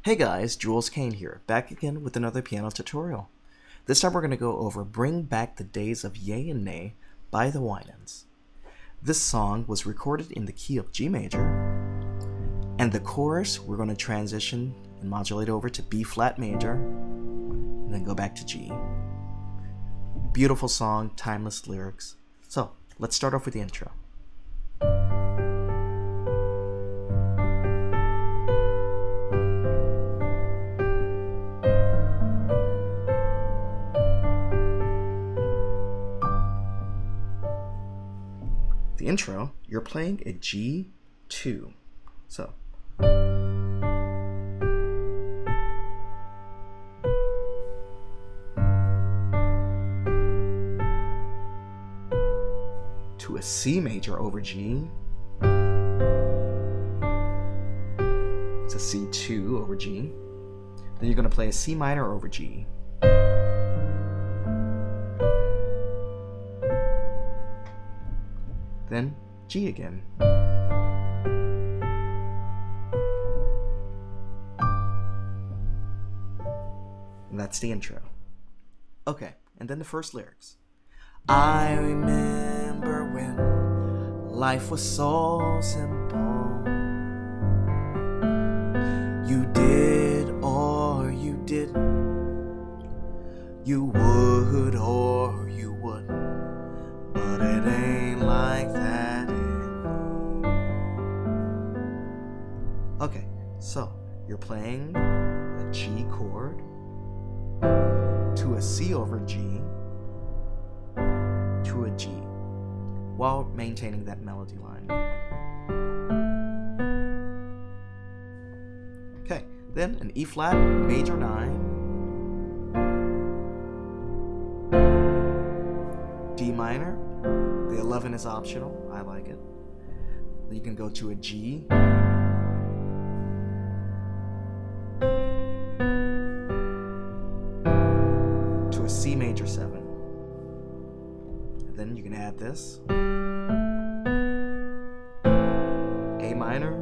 Hey guys, Jules Kane here, back again with another piano tutorial. This time we're going to go over Bring Back the Days of Yay and Nay by the WInans. This song was recorded in the key of G major, and the chorus we're going to transition and modulate over to B flat major, and then go back to G. Beautiful song, timeless lyrics. So, let's start off with the intro. The intro, you're playing a G2. So, to a C major over G. It's a C2 over G. Then you're going to play a C minor over G. Then G again. And that's the intro. Okay, and then the first lyrics. I remember when life was so simple. You did or you didn't. You would or you wouldn't. But it ain't like that anymore. Okay, so you're playing a G chord to a C over G to a G while maintaining that melody line. Okay, then an E flat major 9, D minor. The 11 is optional. I like it. You can go to a G. To a C major 7. And then you can add this. A minor.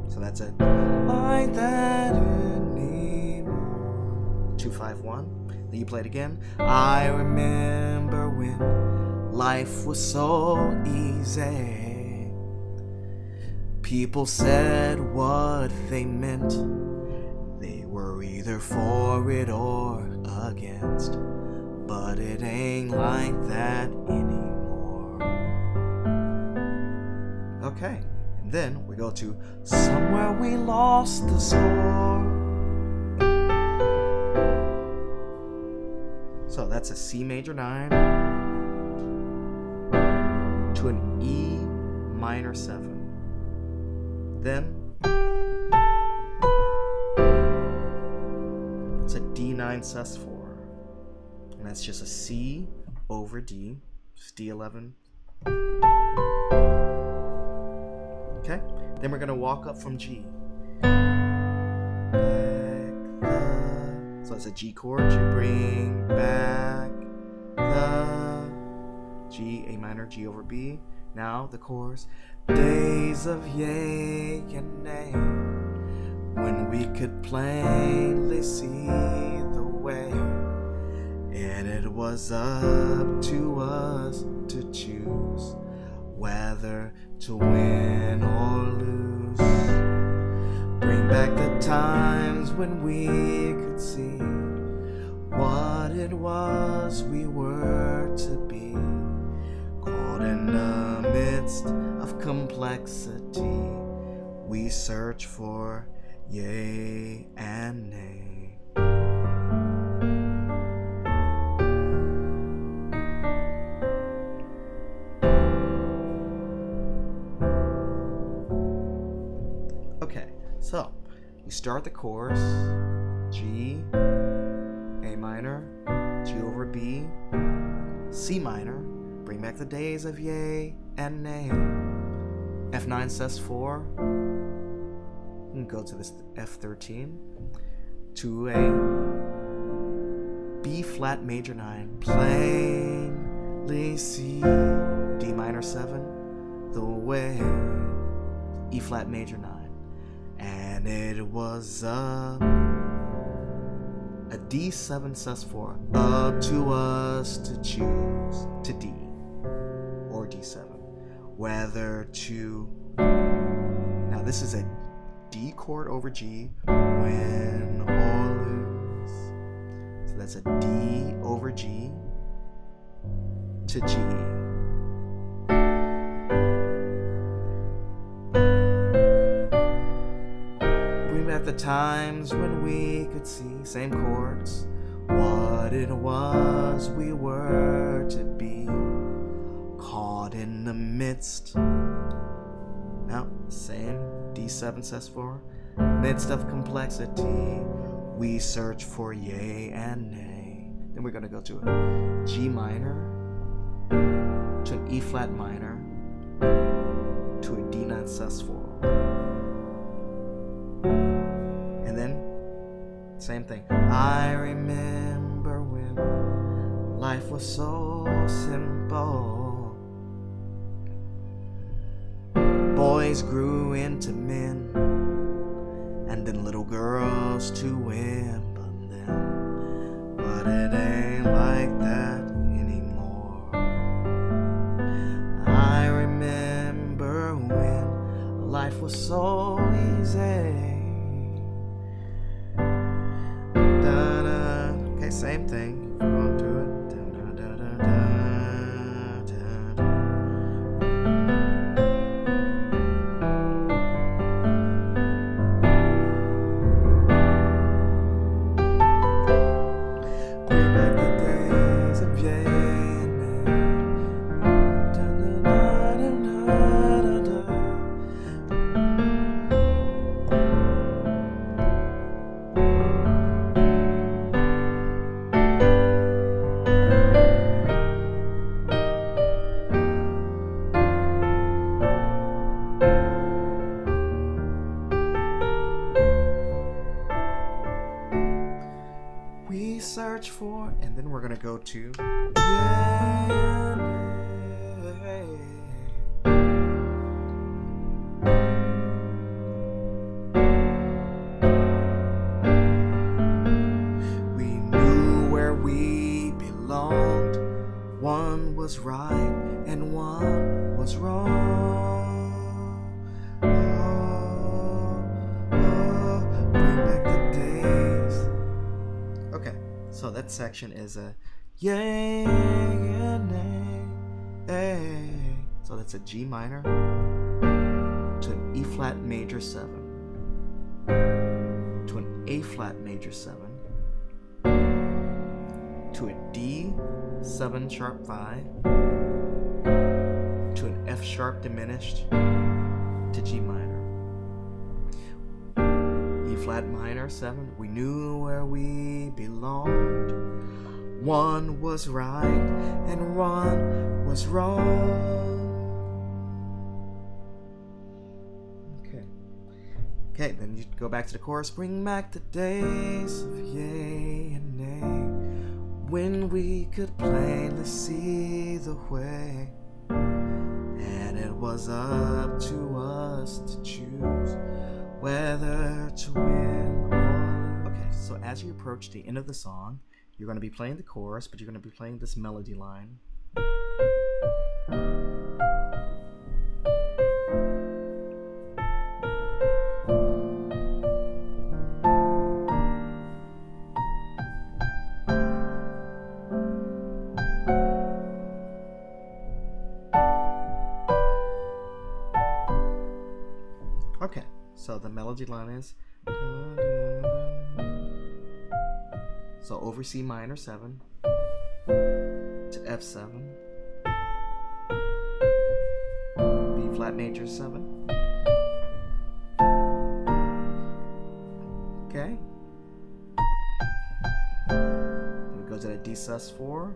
So that's it. Like that anymore. 2-5-1. Then you play it again. I remember when life was so easy. People said what they meant. They were either for it or against. But it ain't like that anymore. Okay, and then we go to Somewhere We Lost the Score. So that's a C major 9 to an E minor 7. Then it's a D9 sus4. And that's just a C over D. Just D11. Okay? Then we're going to walk up from G. So it's a G chord, you bring back the G, A minor, G over B. Now the chorus. Days of yay and nay, when we could plainly see the way, and it was up to us to choose whether to win or lose. Bring back the times when we could see what it was we were to be. Caught in the midst of complexity, we search for yay and nay. Okay, so you start the chorus, G, A minor, G over B, C minor, bring back the days of yay and nay, F9 sus4, you can go to this F13, to a B flat major 9, plainly C, D minor 7, the way. E flat major 9. And it was a D7 sus4, up to us to choose to D or D7, whether to, now this is a D chord over G, win or lose. So that's a D over G to G. Bring back the times when we could see, same chords, what it was we were to be, caught in the midst. Now, same D7 sus4, midst of complexity, we search for yea and nay. Then we're going to go to a G minor, to an E flat minor, to a D9 sus4. And then, same thing. I remember when life was so simple. Boys grew into men, and then little girls to Wimbledon. But it ain't like that anymore. I remember when life was so easy. Okay, same thing. On to it. We search for, and then we're gonna go to we knew where we belonged. One was right and one was wrong. Bring back the days. Okay, so that section is a yay and nay. So that's a G minor to an E flat major 7, to an A flat major 7, to a D7 sharp 5, to an F sharp diminished, to G minor. E flat minor 7, we knew where we belonged. One was right and one was wrong. Okay, then you go back to the chorus. Bring back the days of yea and nay, when we could plainly see the way, and it was up to us to choose whether to win or lose. Okay, so as you approach the end of the song, you're going to be playing the chorus, but you're going to be playing this melody line. Okay, so the melody line is so over C minor 7 to F7, B flat major 7. Okay. Then we go to that D sus4.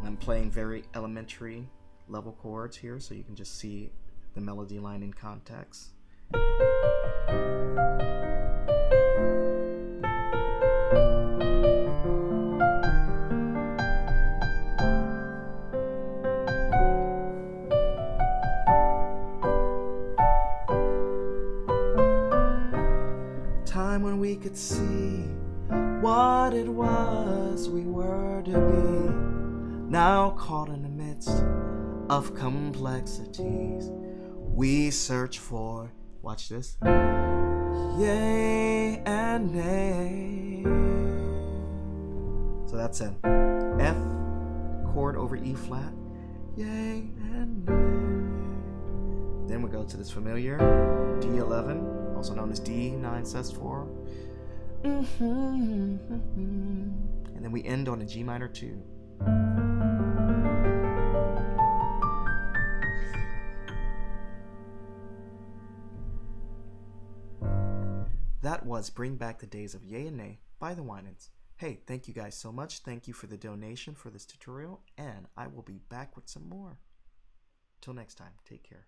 I'm playing very elementary level chords here, so you can just see the melody line in context. was we were to be, now caught in the midst of complexities. We search for, watch this, yay and nay. So that's an F chord over E flat, yay and nay. Then we go to this familiar D11, also known as D9 sus4. And then we end on a G minor 2. That was Bring Back the Days of Yay and Nay by the WInans. Hey, thank you guys so much. Thank you for the donation for this tutorial, and I will be back with some more. Till next time, take care.